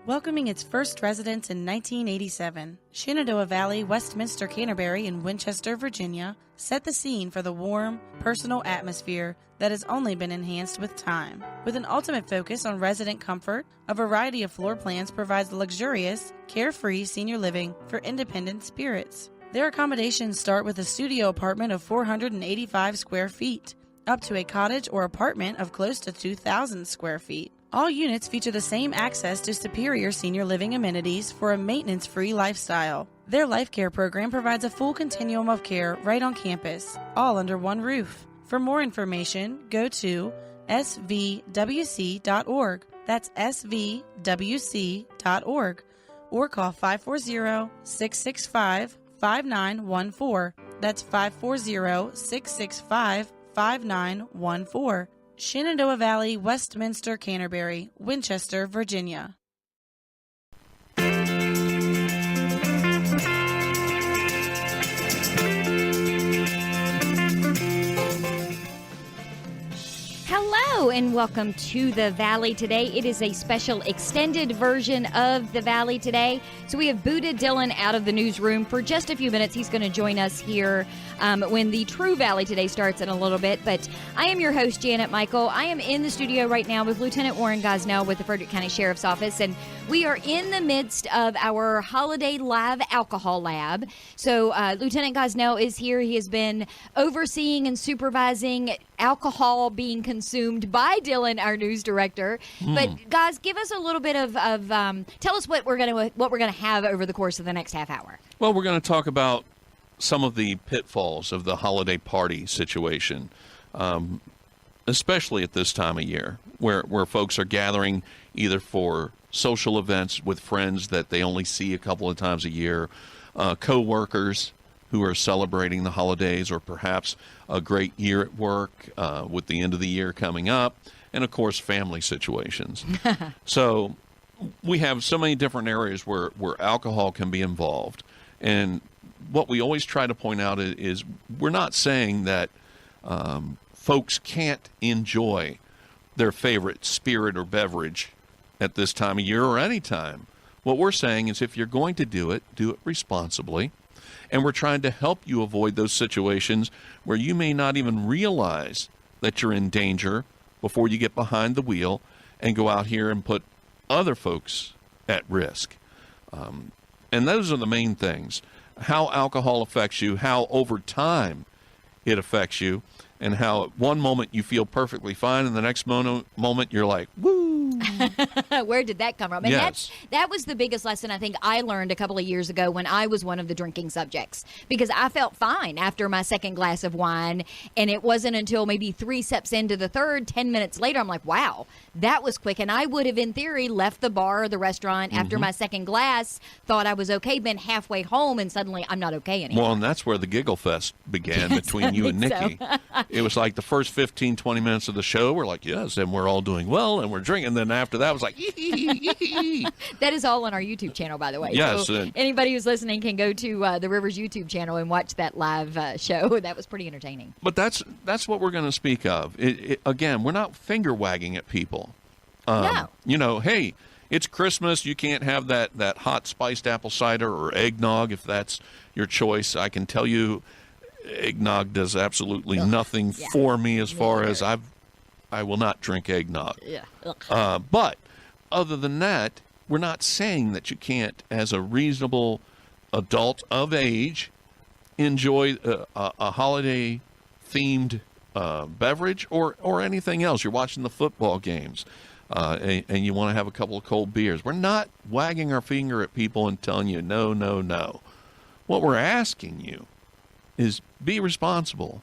Welcoming its first residents in 1987, Shenandoah Valley, Westminster, Canterbury, and Winchester, Virginia set the scene for the warm, personal atmosphere that has only been enhanced with time. With an ultimate focus on resident comfort, a variety of floor plans provides luxurious, carefree senior living for independent spirits. Their accommodations start with a studio apartment of 485 square feet, up to a cottage or apartment of close to 2,000 square feet. All units feature the same access to superior senior living amenities for a maintenance-free lifestyle. Their life care program provides a full continuum of care right on campus, all under one roof. For more information, go to svwc.org. That's svwc.org. Or call 540-665-5914. That's 540-665-5914. Shenandoah Valley, Westminster, Canterbury, Winchester, Virginia. Hello and welcome to the Valley Today. It is a special extended version of the Valley Today. So we have booted Dylan out of the newsroom for just a few minutes. He's going to join us here when the true Valley Today starts in a little bit. But I am your host, Janet Michael. I am in the studio right now with Lieutenant Warren Gosnell with the Frederick County Sheriff's Office. And we are in the midst of our holiday live alcohol lab. So Lieutenant Gosnell is here. He has been overseeing and supervising alcohol being consumed by Dylan, our news director. But guys, give us a little bit of tell us what we're gonna have over the course of the next half hour. Well, we're going to talk about some of the pitfalls of the holiday party situation, especially at this time of year, where folks are gathering either for social events with friends that they only see a couple of times a year, co-workers who are celebrating the holidays, or perhaps a great year at work with the end of the year coming up, and of course family situations. So we have so many different areas where alcohol can be involved. And what we always try to point out is we're not saying that folks can't enjoy their favorite spirit or beverage at this time of year or any time. What we're saying is if you're going to do it responsibly. And we're trying to help you avoid those situations where you may not even realize that you're in danger before you get behind the wheel and go out here and put other folks at risk. And those are the main things. How alcohol affects you, how over time it affects you, and how at one moment you feel perfectly fine and the next moment you're like, woo. Where did that come from? And yes. that was the biggest lesson I think I learned a couple of years ago when I was one of the drinking subjects, because I felt fine after my second glass of wine, and it wasn't until maybe 3 steps into the third, 10 minutes later, I'm like, wow, that was quick. And I would have, in theory, left the bar or the restaurant after my second glass, thought I was okay, been halfway home, and suddenly I'm not okay anymore. Well, and that's where the giggle fest began between you and Nikki. So. It was like the first 15, 20 minutes of the show, we're like, yes, and we're all doing well, and we're drinking. Then after that, it was like, That is all on our YouTube channel, by the way. Yes. So anybody who's listening can go to the Rivers YouTube channel and watch that live show. That was pretty entertaining. But that's what we're going to speak of. Again, we're not finger wagging at people. No. You know, hey, it's Christmas. You can't have that hot spiced apple cider or eggnog if that's your choice. I can tell you, eggnog does absolutely nothing for me as far as I will not drink eggnog. Yeah. But other than that, we're not saying that you can't, as a reasonable adult of age, enjoy a holiday-themed beverage or anything else. You're watching the football games, and you want to have a couple of cold beers. We're not wagging our finger at people and telling you, no, no, no. What we're asking you is be responsible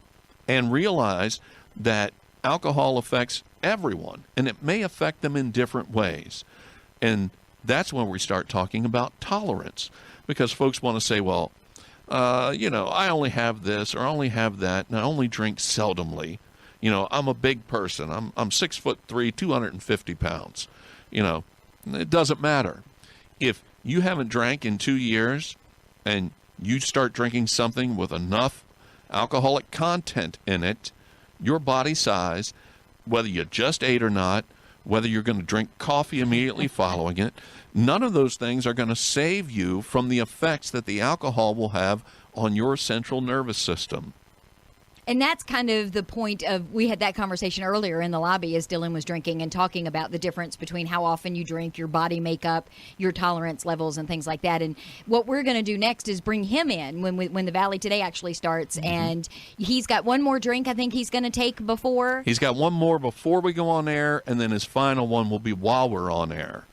and realize that alcohol affects everyone, and it may affect them in different ways. And that's when we start talking about tolerance, because folks want to say, well, I only have this or I only have that, and I only drink seldomly. I'm a big person. I'm 6'3", 250 pounds. It doesn't matter. If you haven't drank in 2 years and you start drinking something with enough alcoholic content in it, your body size, whether you just ate or not, whether you're going to drink coffee immediately following it, none of those things are going to save you from the effects that the alcohol will have on your central nervous system. And that's kind of the point of, we had that conversation earlier in the lobby as Dylan was drinking and talking about the difference between how often you drink, your body makeup, your tolerance levels, and things like that. And what we're going to do next is bring him in when the Valley Today actually starts. Mm-hmm. And he's got one more drink I think he's going to take before. He's got one more before we go on air, and then his final one will be while we're on air.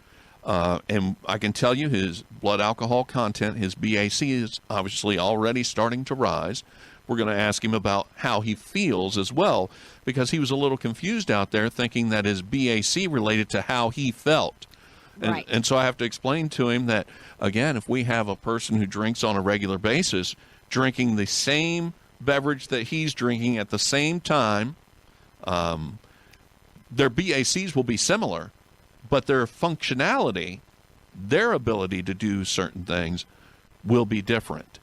And I can tell you his blood alcohol content, his BAC, is obviously already starting to rise. We're going to ask him about how he feels as well, because he was a little confused out there thinking that his BAC related to how he felt. Right. And so I have to explain to him that, again, if we have a person who drinks on a regular basis, drinking the same beverage that he's drinking at the same time, their BACs will be similar, but their functionality, their ability to do certain things will be different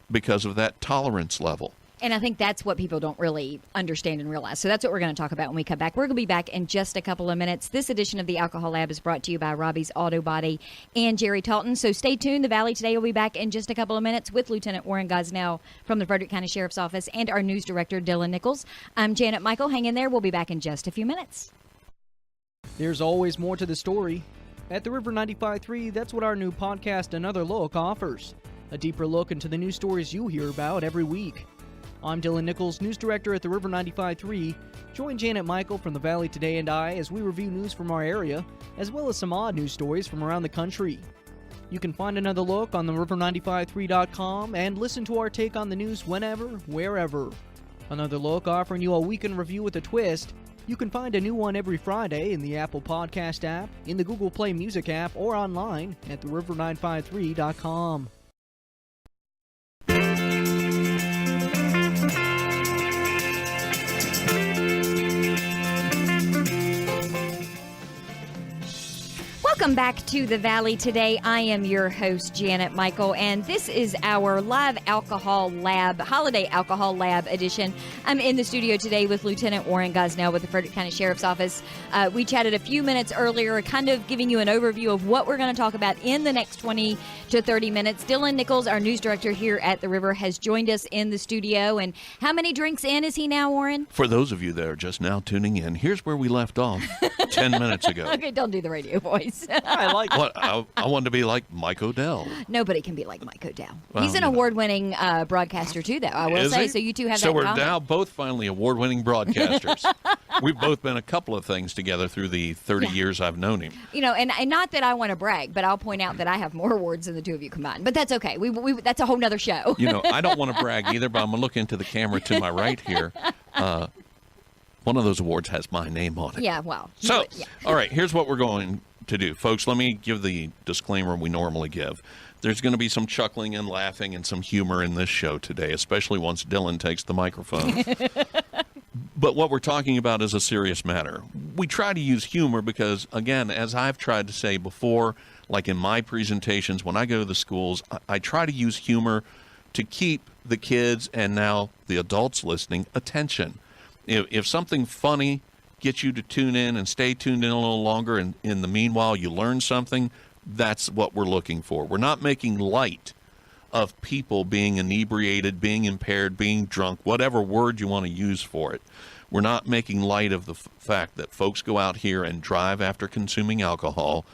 because of that tolerance level. And I think that's what people don't really understand and realize. So that's what we're going to talk about when we come back. We're going to be back in just a couple of minutes. This edition of the Alcohol Lab is brought to you by Robbie's Auto Body and Jerry Talton. So stay tuned. The Valley Today will be back in just a couple of minutes with Lieutenant Warren Gosnell from the Frederick County Sheriff's Office and our news director, Dylan Nicholls. I'm Janet Michael. Hang in there. We'll be back in just a few minutes. There's always more to the story. At the River 95.3, that's what our new podcast, Another Look, offers. A deeper look into the news stories you hear about every week. I'm Dylan Nicholls, news director at the River 95.3. Join Janet Michael from the Valley Today and I as we review news from our area, as well as some odd news stories from around the country. You can find Another Look on the river953.com and listen to our take on the news whenever, wherever. Another Look offering you a weekend review with a twist. You can find a new one every Friday in the Apple Podcast app, in the Google Play Music app, or online at theriver953.com. Welcome back to the Valley Today. I am your host, Janet Michael, and this is our live alcohol lab, holiday alcohol lab edition. I'm in the studio today with Lieutenant Warren Gosnell with the Frederick County Sheriff's Office. We chatted a few minutes earlier, kind of giving you an overview of what we're going to talk about in the next 20 to 30 minutes. Dylan Nicholls, our news director here at the River, has joined us in the studio. And how many drinks in is he now, Warren? For those of you that are just now tuning in, here's where we left off 10 minutes ago. Okay, don't do the radio voice. I like it. What? I wanted to be like Mike Odell. Nobody can be like Mike Odell. Well, He's an award-winning broadcaster, too, though, I will Is say. he? So you two have So that in we're common. now both finally award-winning broadcasters. We've both been a couple of things together through the 30 years I've known him. You know, and not that I want to brag, but I'll point out that I have more awards than the two of you combined. But that's okay. We that's a whole nother show. You know, I don't want to brag either, but I'm going to look into the camera to my right here. One of those awards has my name on it. Yeah, well. So, yeah. all right, here's what we're going to do. Folks, let me give the disclaimer we normally give. There's going to be some chuckling and laughing and some humor in this show today, especially once Dylan takes the microphone. But what we're talking about is a serious matter. We try to use humor because, again, as I've tried to say before, like in my presentations, when I go to the schools, I try to use humor to keep the kids and now the adults listening attention. If something funny gets you to tune in and stay tuned in a little longer, and in the meanwhile you learn something, that's what we're looking for. We're not making light of people being inebriated, being impaired, being drunk, whatever word you want to use for it. We're not making light of the fact that folks go out here and drive after consuming alcohol,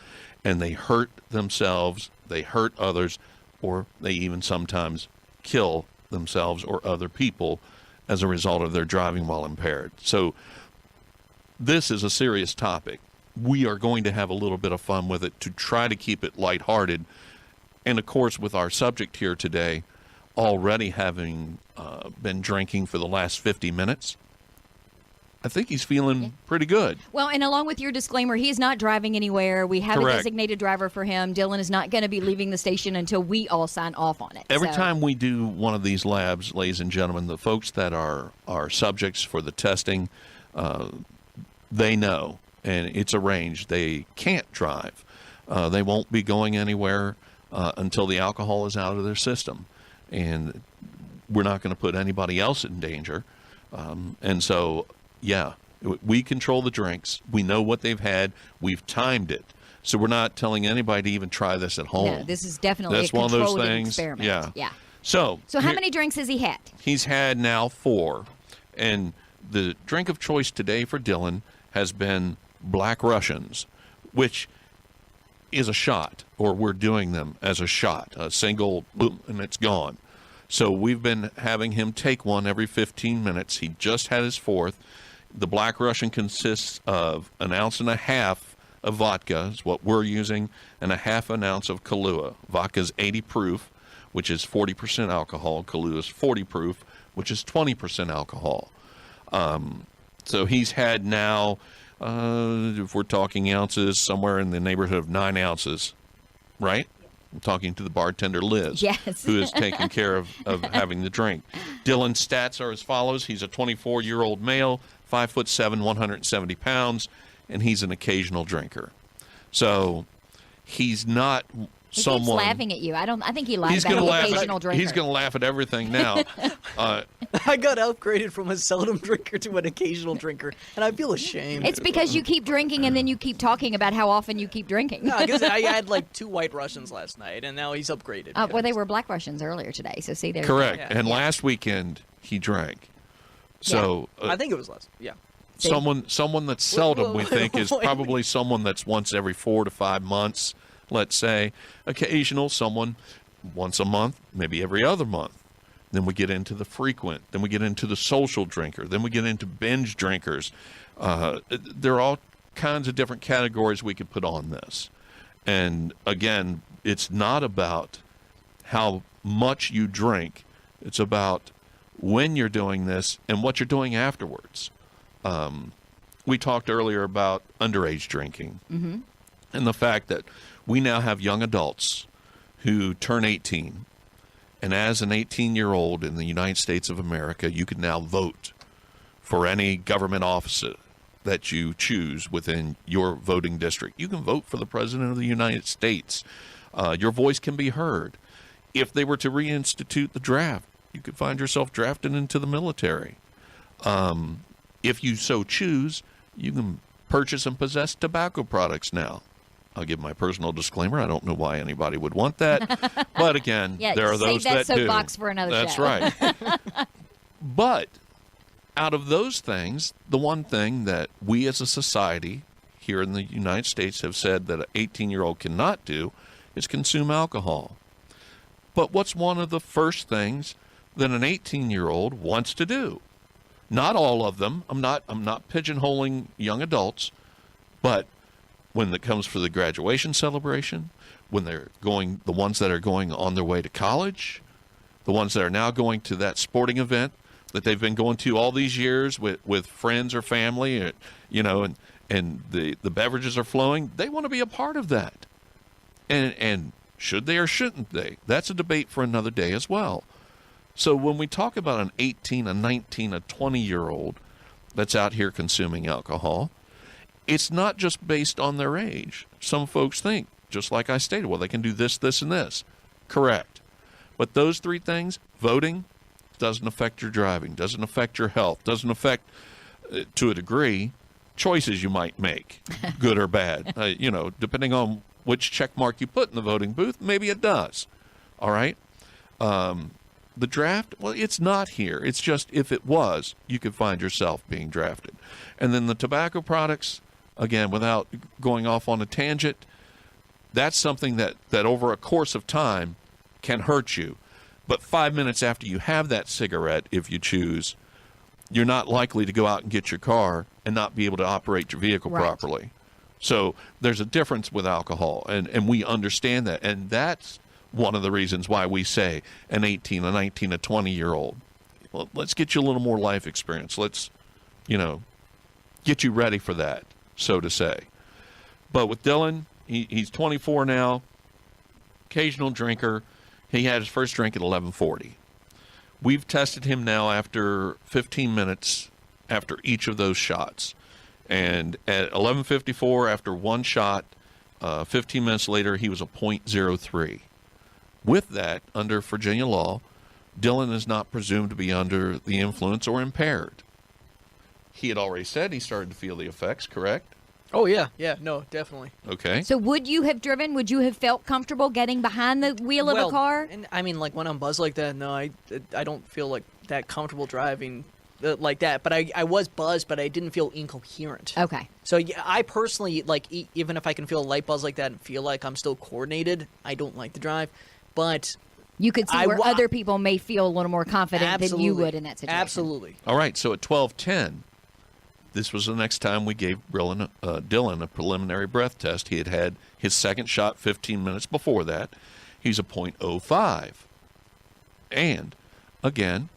and they hurt themselves, they hurt others, or they even sometimes kill themselves or other people as a result of their driving while impaired. So this is a serious topic. We are going to have a little bit of fun with it to try to keep it lighthearted. And of course, with our subject here today, already having been drinking for the last 50 minutes, I think he's feeling pretty good. Well, and along with your disclaimer, he is not driving anywhere. We have Correct. a designated driver for him. Dylan is not going to be leaving the station until we all sign off on it. Every So- time we do one of these labs, ladies and gentlemen, the folks that are subjects for the testing, they know, and it's arranged. They can't drive. They won't be going anywhere until the alcohol is out of their system. And we're not going to put anybody else in danger. And so, yeah, We control the drinks. We know what they've had. We've timed it. So we're not telling anybody to even try this at home. No, this is definitely That's a one of those controlled things. experiment. Yeah. So how many drinks has he had? He's had now 4. And the drink of choice today for Dylan has been Black Russians, which is a shot, or we're doing them as a shot, a single, boom, and it's gone. So we've been having him take one every 15 minutes. He just had his 4th. The Black Russian consists of 1.5 ounces of vodka, is what we're using, and 1/2 ounce of Kahlua. Vodka's 80 proof, which is 40% alcohol. Kahlua is 40 proof, which is 20% alcohol. So he's had now, if we're talking ounces, somewhere in the neighborhood of 9 ounces, right? I'm talking to the bartender, Liz, yes. who is taking care of having the drink. Dylan's stats are as follows. He's a 24-year-old male, 5'7", 170 pounds, and he's an occasional drinker. So he's not He someone... keeps laughing at you. I think he lied He's about gonna the laugh occasional drinker. He's going to laugh at everything now. I got upgraded from a seldom drinker to an occasional drinker, and I feel ashamed. It's because you keep drinking and then you keep talking about how often you keep drinking. No, because I had like 2 White Russians last night, and now he's upgraded. Well, they were Black Russians earlier today, so see there. Correct. Yeah. And last weekend, he drank. So I think it was less. Yeah. someone that's seldom, we think, is wait. probably someone that's once every 4 to 5 months, let's say. Occasional, someone once a month, maybe every other month. Then we get into the frequent. Then we get into the social drinker. Then we get into binge drinkers. There are all kinds of different categories we could put on this. And again, it's not about how much you drink. It's about when you're doing this and what you're doing afterwards. We talked earlier about underage drinking and the fact that we now have young adults who turn 18. And as an 18-year-old in the United States of America, you can now vote for any government office that you choose within your voting district. You can vote for the President of the United States. Your voice can be heard. If they were to reinstitute the draft, you could find yourself drafted into the military. If you so choose, you can purchase and possess tobacco products now. I'll give my personal disclaimer. I don't know why anybody would want that. But again, there are those that do. Save that soapbox for another That's show. right. But out of those things, the one thing that we as a society here in the United States have said that an 18-year-old cannot do is consume alcohol. But what's one of the first things that an 18-year-old wants to do? Not all of them. I'm not pigeonholing young adults, but when it comes for the graduation celebration, when they're going, the ones that are going on their way to college, the ones that are now going to that sporting event that they've been going to all these years with friends or family, and the beverages are flowing, they want to be a part of that. And should they or shouldn't they? That's a debate for another day as well. So when we talk about an 18, a 19, a 20-year-old that's out here consuming alcohol, it's not just based on their age. Some folks think, just like I stated, well, they can do this, this, and this. Correct. But those 3 things, voting, doesn't affect your driving, doesn't affect your health, doesn't affect, to a degree, choices you might make, good or bad. Depending on which check mark you put in the voting booth, maybe it does. All right? The draft, well, it's not here. It's just if it was, you could find yourself being drafted. And then the tobacco products, again, without going off on a tangent, that's something that over a course of time can hurt you. But 5 minutes after you have that cigarette, if you choose, you're not likely to go out and get your car and not be able to operate your vehicle properly. So there's a difference with alcohol, and we understand that. And that's one of the reasons why we say an 18, a 19, a 20-year-old. Well, let's get you a little more life experience. Let's, get you ready for that, so to say. But with Dylan, he's 24 now, occasional drinker. He had his first drink at 11:40. We've tested him now after 15 minutes after each of those shots. And at 11:54, after one shot, 15 minutes later, he was a .03. With that, under Virginia law, Dylan is not presumed to be under the influence or impaired. He had already said he started to feel the effects, correct? Oh, yeah. Yeah, no, definitely. Okay. So would you have driven? Would you have felt comfortable getting behind the wheel of a car? And I mean, like, when I'm buzzed like that, no, I don't feel like that comfortable driving like that. But I was buzzed, but I didn't feel incoherent. Okay. So yeah, I personally, like, even if I can feel a light buzz like that and feel like I'm still coordinated, I don't like to drive. But you could see where other people may feel a little more confident than you would in that situation. Absolutely. All right, so at 12:10, this was the next time we gave Dylan a preliminary breath test. He had his second shot 15 minutes before that. He's a .05. And, again,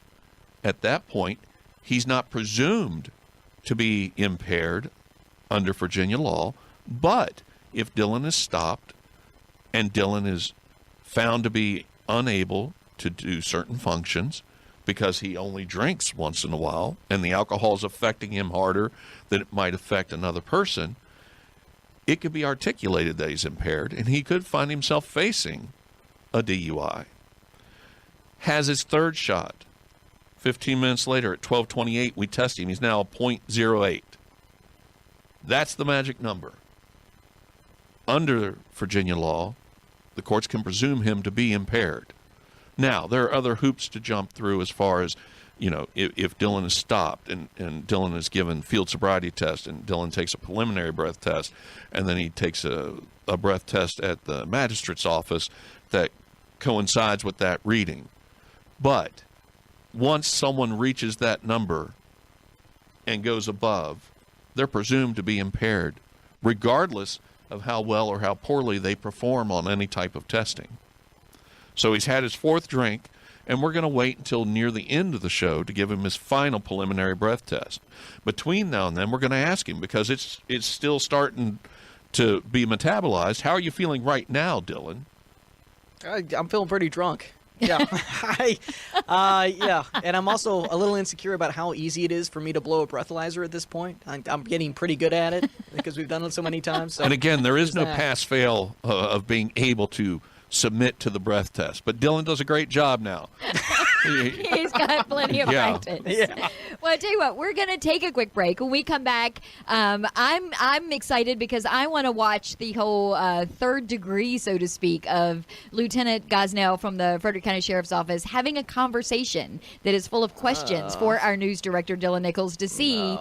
at that point, he's not presumed to be impaired under Virginia law, but if Dylan is stopped and Dylan is found to be unable to do certain functions because he only drinks once in a while and the alcohol is affecting him harder than it might affect another person, it could be articulated that he's impaired and he could find himself facing a DUI. Has his third shot. 15 minutes later at 12:28, we test him. He's now a .08. That's the magic number. Under Virginia law, the courts can presume him to be impaired. Now, there are other hoops to jump through as far as, if Dylan is stopped and Dylan is given field sobriety test and Dylan takes a preliminary breath test and then he takes a breath test at the magistrate's office that coincides with that reading. But once someone reaches that number and goes above, they're presumed to be impaired, regardless of how well or how poorly they perform on any type of testing. So he's had his fourth drink, and we're going to wait until near the end of the show to give him his final preliminary breath test. Between now and then, we're going to ask him, because it's still starting to be metabolized. How are you feeling right now, Dylan? I'm feeling pretty drunk. Yeah. Yeah. And I'm also a little insecure about how easy it is for me to blow a breathalyzer at this point. I'm getting pretty good at it because we've done it so many times. So and again, there is no pass-fail of being able to submit to the breath test. But Dylan does a great job now. He's got plenty of practice. Yeah. Well, I tell you what, we're going to take a quick break. When we come back, I'm excited because I want to watch the whole third degree, so to speak, of Lieutenant Gosnell from the Frederick County Sheriff's Office having a conversation that is full of questions for our news director, Dylan Nicholls, to see,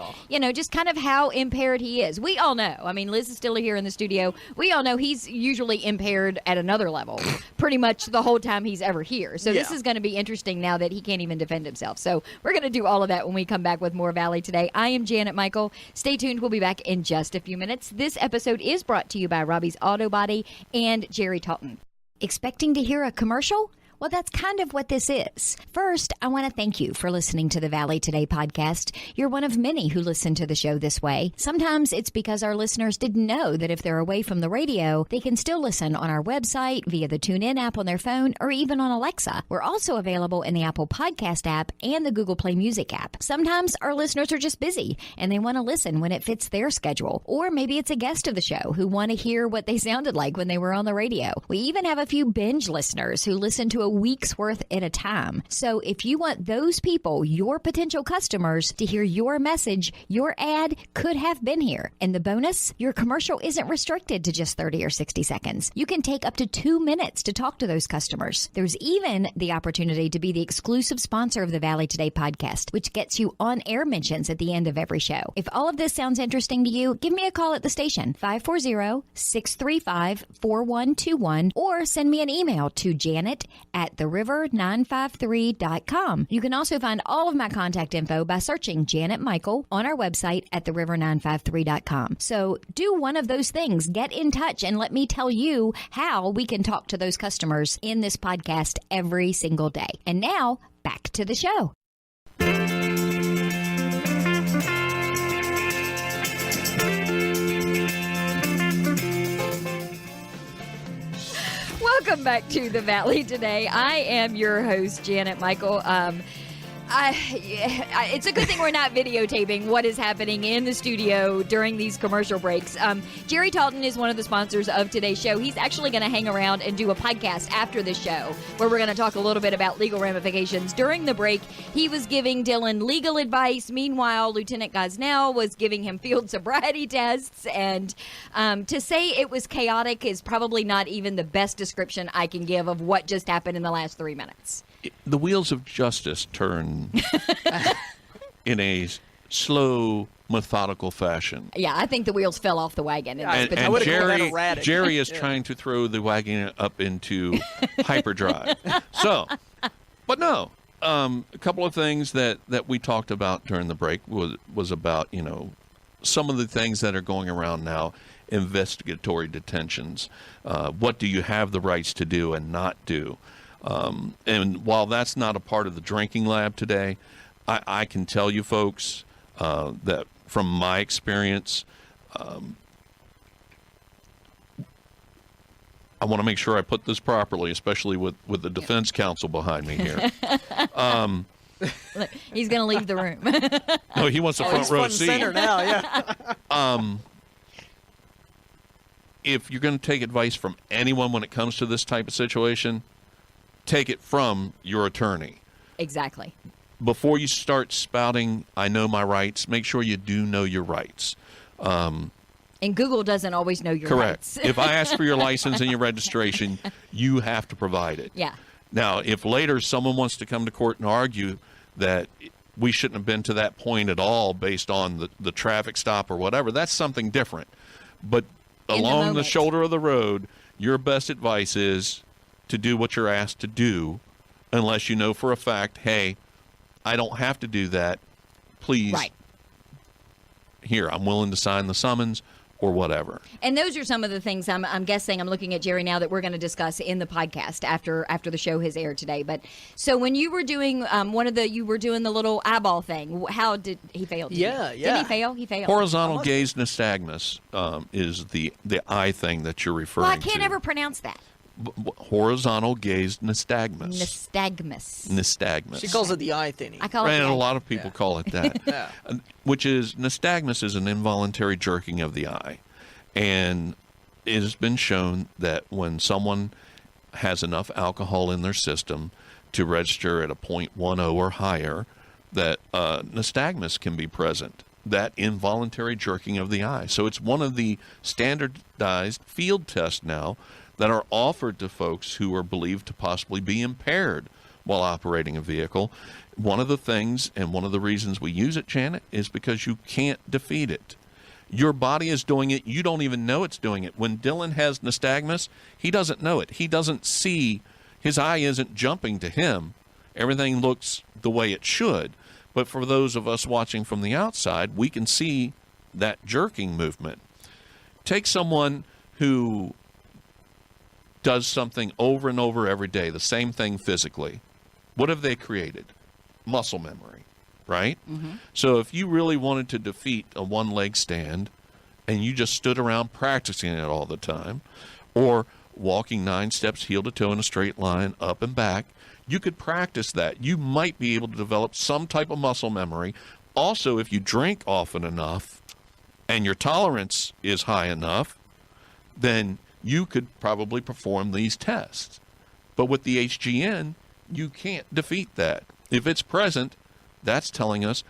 just kind of how impaired he is. We all know. I mean, Liz is still here in the studio. We all know he's usually impaired at another level pretty much the whole time he's ever here. So this is going to be interesting now that he can't even defend himself. So we're going to do all of that when we come back with more Valley Today. I am Janet Michael. Stay tuned. We'll be back in just a few minutes. This episode is brought to you by Robbie's Auto Body and Jerry Talton. Expecting to hear a commercial? Well, that's kind of what this is. First, I want to thank you for listening to the Valley Today podcast. You're one of many who listen to the show this way. Sometimes it's because our listeners didn't know that if they're away from the radio, they can still listen on our website, via the TuneIn app on their phone, or even on Alexa. We're also available in the Apple Podcast app and the Google Play Music app. Sometimes our listeners are just busy and they want to listen when it fits their schedule. Or maybe it's a guest of the show who want to hear what they sounded like when they were on the radio. We even have a few binge listeners who listen to a week's worth at a time. So if you want those people, your potential customers, to hear your message, your ad could have been here. And the bonus, your commercial isn't restricted to just 30 or 60 seconds. You can take up to 2 minutes to talk to those customers. There's even the opportunity to be the exclusive sponsor of the Valley Today podcast, which gets you on-air mentions at the end of every show. If all of this sounds interesting to you, give me a call at the station, 540-635-4121, or send me an email to janet@theriver953.com. You can also find all of my contact info by searching Janet Michael on our website at theriver953.com. So do one of those things. Get in touch and let me tell you how we can talk to those customers in this podcast every single day. And now, back to the show. Welcome back to the Valley Today. I am your host, Janet Michael. It's a good thing we're not videotaping what is happening in the studio during these commercial breaks. Jerry Talton is one of the sponsors of today's show. He's actually going to hang around and do a podcast after the show where we're going to talk a little bit about legal ramifications. During the break, he was giving Dylan legal advice. Meanwhile, Lieutenant Gosnell was giving him field sobriety tests. And to say it was chaotic is probably not even the best description I can give of what just happened in the last 3 minutes. The wheels of justice turn in a slow, methodical fashion. Yeah, I think the wheels fell off the wagon. And Jerry is trying to throw the wagon up into hyperdrive. But no, a couple of things that we talked about during the break was about, some of the things that are going around now, investigatory detentions. What do you have the rights to do and not do? And while that's not a part of the drinking lab today, I can tell you folks that from my experience, I want to make sure I put this properly, especially with the defense counsel behind me here. Look, he's going to leave the room. No, he wants a front row seat. Center now, yeah. If you're going to take advice from anyone when it comes to this type of situation, take it from your attorney. Exactly. Before you start spouting, I know my rights, make sure you do know your rights. And Google doesn't always know your rights. Correct. If I ask for your license and your registration, you have to provide it. Yeah. Now, if later someone wants to come to court and argue that we shouldn't have been to that point at all based on the traffic stop or whatever, that's something different. But along the shoulder of the road, your best advice is to do what you're asked to do, unless you know for a fact, hey, I don't have to do that. Please, right. Here, I'm willing to sign the summons or whatever. And those are some of the things I'm guessing, I'm looking at Jerry now, that we're going to discuss in the podcast after the show has aired today. But so when you were doing you were doing the little eyeball thing, how did he fail? Yeah. Did he fail? He failed. Horizontal gaze nystagmus is the eye thing that you're referring to. Well, I can't ever pronounce that. Horizontal gaze nystagmus. Nystagmus. She calls it the eye thingy. I call it. And a lot of people call it that. Yeah. Which is nystagmus is an involuntary jerking of the eye, and it has been shown that when someone has enough alcohol in their system to register at a 0.10 or higher, that nystagmus can be present. That involuntary jerking of the eye. So it's one of the standardized field tests now that are offered to folks who are believed to possibly be impaired while operating a vehicle. One of the things and one of the reasons we use it, Janet, is because you can't defeat it. Your body is doing it. You don't even know it's doing it. When Dylan has nystagmus, he doesn't know it. He doesn't see. His eye isn't jumping to him. Everything looks the way it should. But for those of us watching from the outside, we can see that jerking movement. Take someone who does something over and over every day, the same thing physically. What have they created? Muscle memory, right? Mm-hmm. So if you really wanted to defeat a one-leg stand and you just stood around practicing it all the time, or walking 9 steps heel to toe in a straight line up and back, you could practice that. You might be able to develop some type of muscle memory. Also, if you drink often enough and your tolerance is high enough, then you could probably perform these tests. But with the HGN, you can't defeat that. If it's present, that's telling us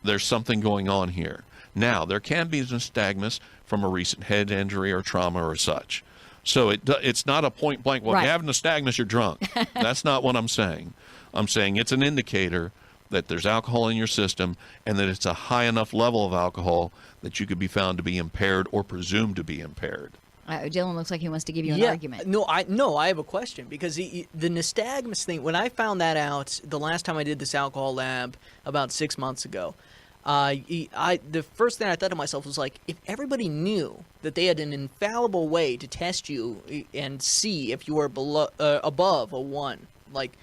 there's something going on here. Now, there can be nystagmus from a recent head injury or trauma or such. So it's not a point blank, well, right. If you have nystagmus, you're drunk. That's not what I'm saying. I'm saying it's an indicator that there's alcohol in your system and that it's a high enough level of alcohol that you could be found to be impaired or presumed to be impaired. Dylan looks like he wants to give you an argument. No, I have a question, because the nystagmus thing, when I found that out the last time I did this alcohol lab about 6 months ago, the first thing I thought to myself was, like, if everybody knew that they had an infallible way to test you and see if you were above a 1, like,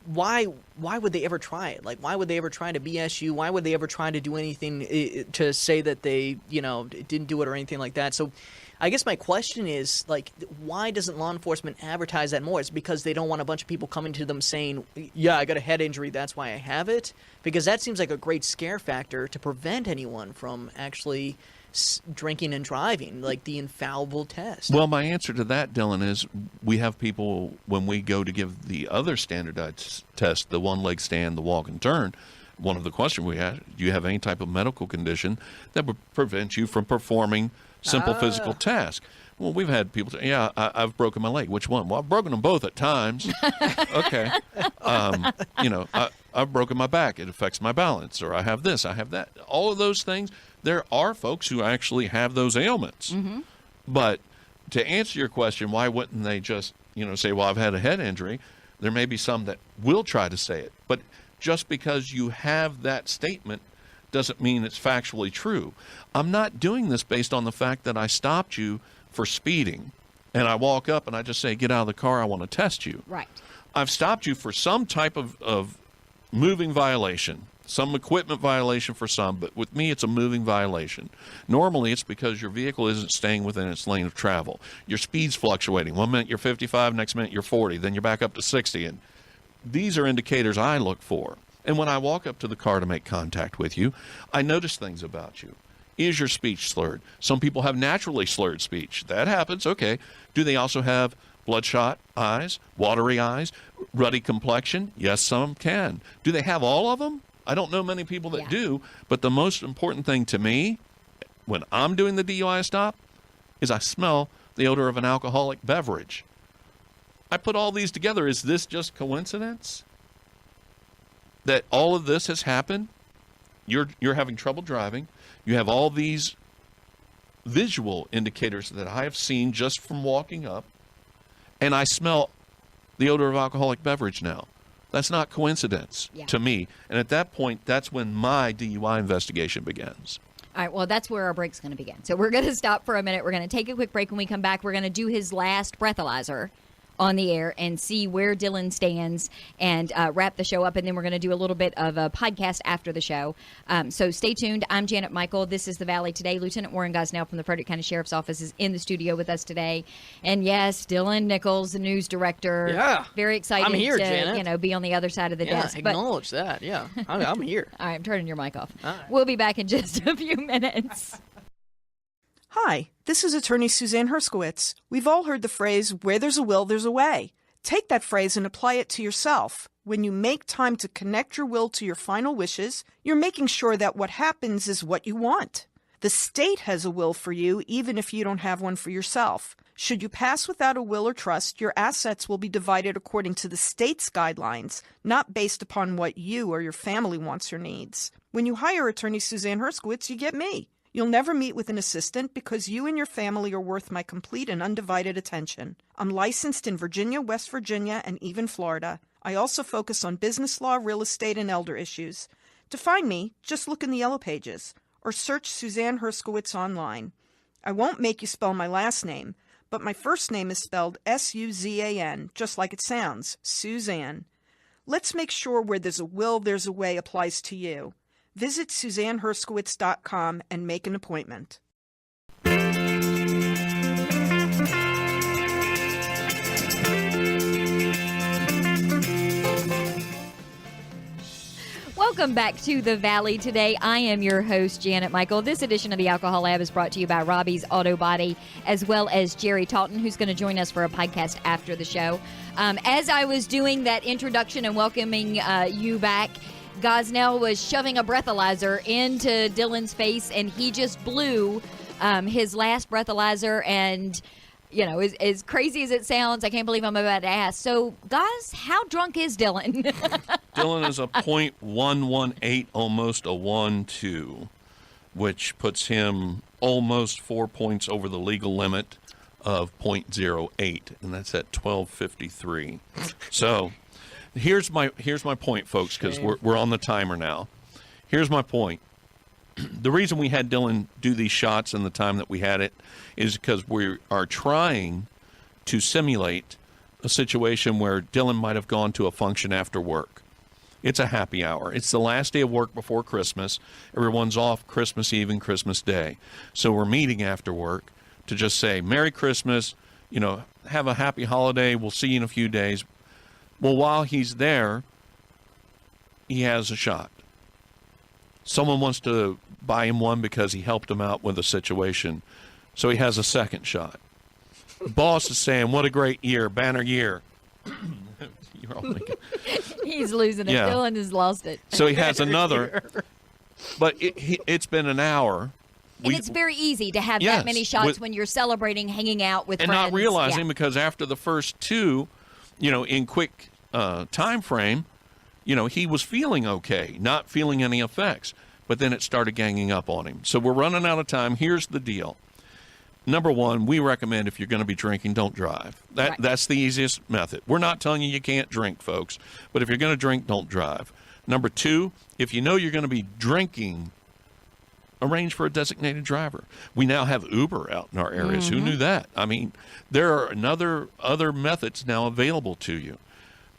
why would they ever try it? Like, why would they ever try to BS you? Why would they ever try to do anything to say that they, didn't do it or anything like that? So I guess my question is, like, why doesn't law enforcement advertise that more? Is it because they don't want a bunch of people coming to them saying, yeah, I got a head injury, that's why I have it? Because that seems like a great scare factor to prevent anyone from actually drinking and driving, like the infallible test. Well, my answer to that, Dylan, is we have people, when we go to give the other standardized test, the one-leg stand, the walk and turn, one of the questions we ask, do you have any type of medical condition that would prevent you from performing simple physical tasks? Well, we've had people say, yeah, I've broken my leg. Which one? Well, I've broken them both at times. Okay. I've broken my back. It affects my balance. Or I have this, I have that. All of those things, there are folks who actually have those ailments. Mm-hmm. But to answer your question, why wouldn't they just, say, well, I've had a head injury? There may be some that will try to say it. But just because you have that statement doesn't mean it's factually true. I'm not doing this based on the fact that I stopped you for speeding and I walk up and I just say, get out of the car, I want to test you. Right. I've stopped you for some type of moving violation, some equipment violation for some, but with me it's a moving violation. Normally it's because your vehicle isn't staying within its lane of travel. Your speed's fluctuating. 1 minute you're 55, next minute you're 40, then you're back up to 60. And these are indicators I look for. And when I walk up to the car to make contact with you, I notice things about you. Is your speech slurred? Some people have naturally slurred speech. That happens, okay. Do they also have bloodshot eyes, watery eyes, ruddy complexion? Yes, some can. Do they have all of them? I don't know many people that do, but the most important thing to me when I'm doing the DUI stop is I smell the odor of an alcoholic beverage. I put all these together. Is this just coincidence that all of this has happened? You're having trouble driving. You have all these visual indicators that I have seen just from walking up, and I smell the odor of alcoholic beverage now. That's not coincidence to me. And at that point, that's when my DUI investigation begins. All right, well, that's where our break's going to begin. So we're going to stop for a minute. We're going to take a quick break. When we come back, we're going to do his last breathalyzer on the air and see where Dylan stands and wrap the show up. And then we're going to do a little bit of a podcast after the show. So stay tuned. I'm Janet Michael. This is The Valley Today. Lieutenant Warren Gosnell from the Frederick County Sheriff's Office is in the studio with us today. And yes, Dylan Nicholls, the news director. Yeah. Very excited I'm here, to Janet. Be on the other side of the desk. Acknowledge that. Yeah, I'm here. All right, I'm turning your mic off. All right. We'll be back in just a few minutes. Hi, this is attorney Suzanne Herskowitz. We've all heard the phrase, where there's a will, there's a way. Take that phrase and apply it to yourself. When you make time to connect your will to your final wishes, you're making sure that what happens is what you want. The state has a will for you, even if you don't have one for yourself. Should you pass without a will or trust, your assets will be divided according to the state's guidelines, not based upon what you or your family wants or needs. When you hire attorney Suzanne Herskowitz, you get me. You'll never meet with an assistant because you and your family are worth my complete and undivided attention. I'm licensed in Virginia, West Virginia, and even Florida. I also focus on business law, real estate, and elder issues. To find me, just look in the Yellow Pages or search Suzanne Herskowitz online. I won't make you spell my last name, but my first name is spelled S-U-Z-A-N, just like it sounds, Suzanne. Let's make sure where there's a will, there's a way applies to you. Visit SuzanneHerskowitz.com and make an appointment. Welcome back to The Valley Today. I am your host, Janet Michael. This edition of the Alcohol Lab is brought to you by Robbie's Auto Body, as well as Jerry Talton, who's going to join us for a podcast after the show. As I was doing that introduction and welcoming you back, Gosnell was shoving a breathalyzer into Dylan's face, and he just blew his last breathalyzer. And, as crazy as it sounds, I can't believe I'm about to ask. So, Gos, how drunk is Dylan? Dylan is a .118, almost a 1.2, which puts him almost 4 points over the legal limit of .08, and that's at 12:53. So... Here's my point, folks, because we're on the timer now. Here's my point. The reason we had Dylan do these shots in the time that we had it is because we are trying to simulate a situation where Dylan might have gone to a function after work. It's a happy hour. It's the last day of work before Christmas. Everyone's off Christmas Eve and Christmas Day. So we're meeting after work. to just say, Merry Christmas, have a happy holiday, we'll see you in a few days. Well, while he's there, he has a shot. Someone wants to buy him one because he helped him out with a situation, so he has a second shot. The boss is saying, what a great year, banner year. You're all making... He's losing it. Yeah. Dylan has lost it. So he has another, but it's been an hour. And it's very easy to have that many shots when you're celebrating, hanging out with and friends. not realizing because after the first two, in quick time frame, he was feeling okay, not feeling any effects. But then it started ganging up on him. So we're running out of time. Here's the deal. Number one, we recommend if you're going to be drinking, don't drive. That's the easiest method. We're not telling you can't drink, folks. But if you're going to drink, don't drive. Number two, if you know you're going to be drinking, arrange for a designated driver. We now have Uber out in our areas. Who knew that? I mean, there are other methods now available to you.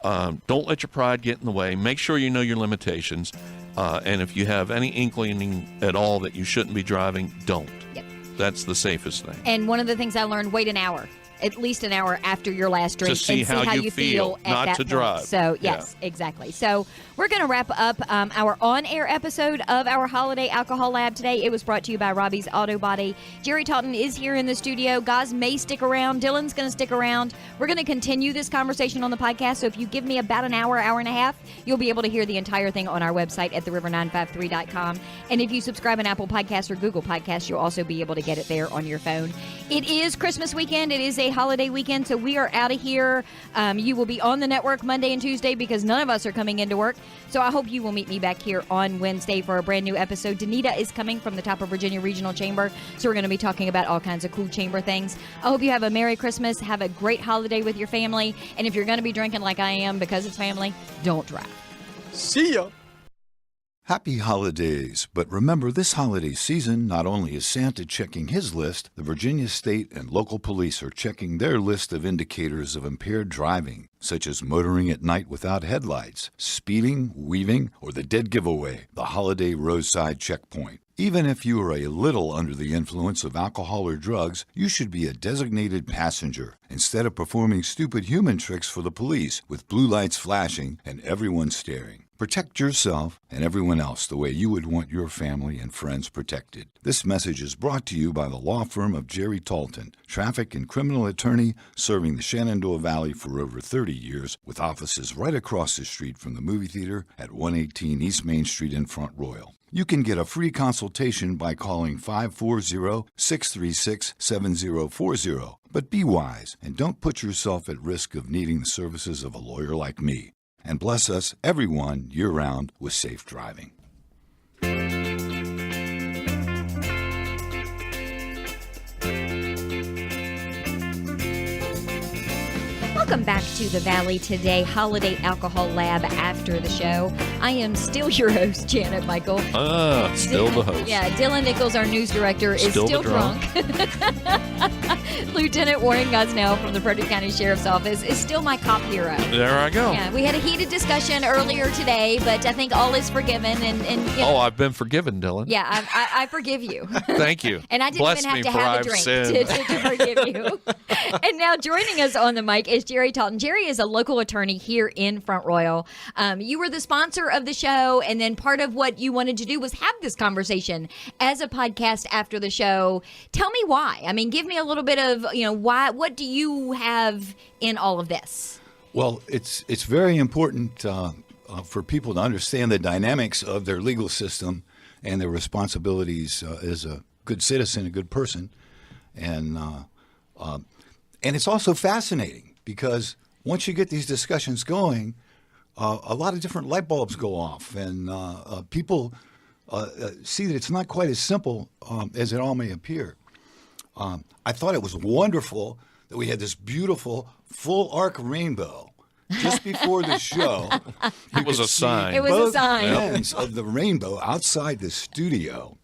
Don't let your pride get in the way. Make sure you know your limitations. And if you have any inkling at all that you shouldn't be driving, don't. Yep. That's the safest thing. And one of the things I learned, wait an hour. At least an hour after your last drink to see and see how you feel at not that to point. drive. So, yes, exactly. So, we're going to wrap up our on-air episode of our Holiday Alcohol Lab today. It was brought to you by Robbie's Auto Body. Jerry Talton is here in the studio. Gos may stick around. Dylan's going to stick around. We're going to continue this conversation on the podcast. So, if you give me about an hour, hour and a half, you'll be able to hear the entire thing on our website at theriver953.com. And if you subscribe on Apple Podcasts or Google Podcasts, you'll also be able to get it there on your phone. It is Christmas weekend. It is a holiday weekend, so we are out of here. You will be on the network Monday and Tuesday because none of us are coming into work. So I hope you will meet me back here on Wednesday for a brand new episode. Danita is coming from the Top of Virginia Regional Chamber, so we're going to be talking about all kinds of cool chamber things. I hope you have a Merry Christmas, have a great holiday with your family, and if you're going to be drinking like I am because it's family, don't drive. See ya. Happy holidays, but remember this holiday season, not only is Santa checking his list, the Virginia State and local police are checking their list of indicators of impaired driving, such as motoring at night without headlights, speeding, weaving, or the dead giveaway, the holiday roadside checkpoint. Even if you are a little under the influence of alcohol or drugs, you should be a designated passenger instead of performing stupid human tricks for the police with blue lights flashing and everyone staring. Protect yourself and everyone else the way you would want your family and friends protected. This message is brought to you by the law firm of Jerry Talton, traffic and criminal attorney serving the Shenandoah Valley for over 30 years with offices right across the street from the movie theater at 118 East Main Street in Front Royal. You can get a free consultation by calling 540-636-7040. But be wise and don't put yourself at risk of needing the services of a lawyer like me. And bless us, everyone, year-round with safe driving. Welcome back to the Valley Today Holiday Alcohol Lab after the show. I am still your host, Janet Michael. Still the host. Yeah, Dylan Nicholls, our news director, is still drunk. Lieutenant Warren Gosnell from the Frederick County Sheriff's Office is still my cop hero. There I go. Yeah, we had a heated discussion earlier today, but I think all is forgiven. And Oh, I've been forgiven, Dylan. Yeah, I forgive you. Thank you. And I didn't Bless even have me to for have a I've drink sinned. to forgive you. And now joining us on the mic is Jerry Talton. Jerry is a local attorney here in Front Royal. You were the sponsor of the show, and then part of what you wanted to do was have this conversation as a podcast after the show. Tell me why. I mean, give me a little bit of, why. What do you have in all of this? Well, it's very important for people to understand the dynamics of their legal system and their responsibilities as a good citizen, a good person. And it's also fascinating because once you get these discussions going, a lot of different light bulbs go off, and people see that it's not quite as simple as it all may appear. I thought it was wonderful that we had this beautiful full arc rainbow just before the show. It was a sign. It was a sign. Both ends of the rainbow outside the studio.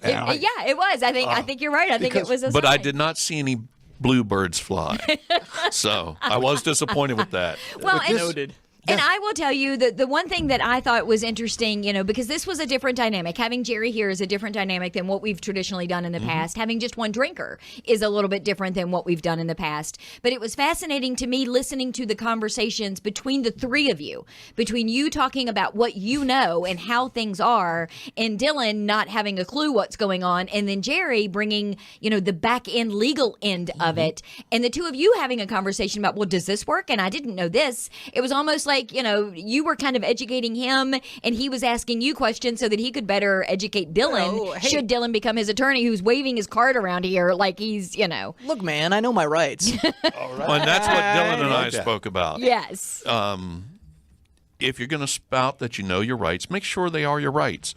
It was. I think you're right. I think it was a sign. But I did not see any bluebirds fly. So I was disappointed with that. Well, and Noted. And I will tell you that the one thing that I thought was interesting, because this was a different dynamic. Having Jerry here is a different dynamic than what we've traditionally done in the past. Having just one drinker is a little bit different than what we've done in the past. But it was fascinating to me listening to the conversations between the three of you, between you talking about what you know and how things are, and Dylan not having a clue what's going on, and then Jerry bringing, the back end legal end of it. And the two of you having a conversation about, well, does this work? And I didn't know this. It was almost like, you were kind of educating him and he was asking you questions so that he could better educate Dylan. Should Dylan become his attorney who's waving his card around here like he's, Look, man, I know my rights. All right. Well, and that's what Dylan and I spoke about. Yes. If you're going to spout that you know your rights, make sure they are your rights.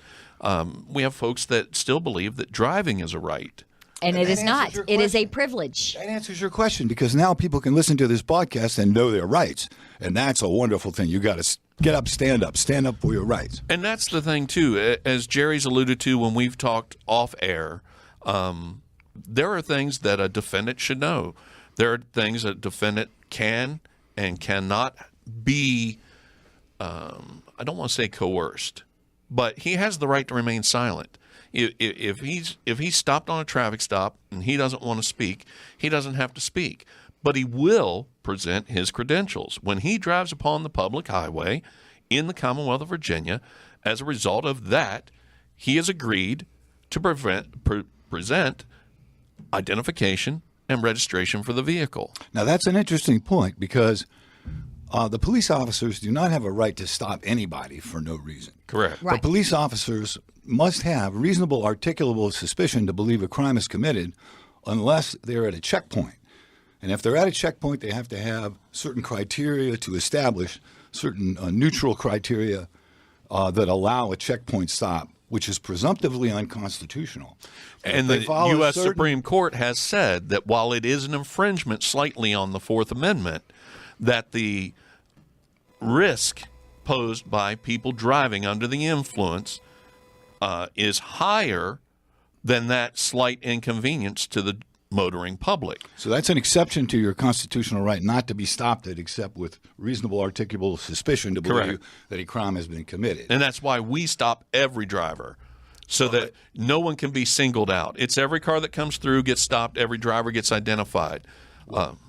We have folks that still believe that driving is a right. And it is not. It is a privilege. That answers your question, because now people can listen to this podcast and know their rights. And that's a wonderful thing. You got to get up, stand up for your rights. And that's the thing, too. As Jerry's alluded to when we've talked off air, there are things that a defendant should know. There are things a defendant can and cannot be, I don't want to say coerced, but he has the right to remain silent. If he's stopped on a traffic stop and he doesn't want to speak, he doesn't have to speak. But he will present his credentials when he drives upon the public highway in the Commonwealth of Virginia. As a result of that, he has agreed to present identification and registration for the vehicle. Now, that's an interesting point, because the police officers do not have a right to stop anybody for no reason. Correct. Right. The police officers must have reasonable articulable suspicion to believe a crime is committed unless they're at a checkpoint. And if they're at a checkpoint, they have to have certain criteria to establish, certain neutral criteria that allow a checkpoint stop, which is presumptively unconstitutional. And the U.S. Supreme Court has said that while it is an infringement slightly on the Fourth Amendment, that the risk posed by people driving under the influence is higher than that slight inconvenience to the motoring public. So that's an exception to your constitutional right not to be stopped at except with reasonable articulable suspicion to believe that a crime has been committed. And that's why we stop every driver, so that no one can be singled out. It's every car that comes through gets stopped, every driver gets identified.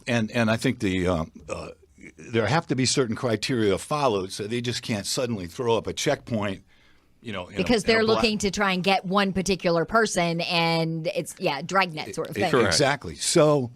And I think there have to be certain criteria followed, so they just can't suddenly throw up a checkpoint, because they're looking to try and get one particular person, and it's dragnet sort of thing. Correct. Exactly. So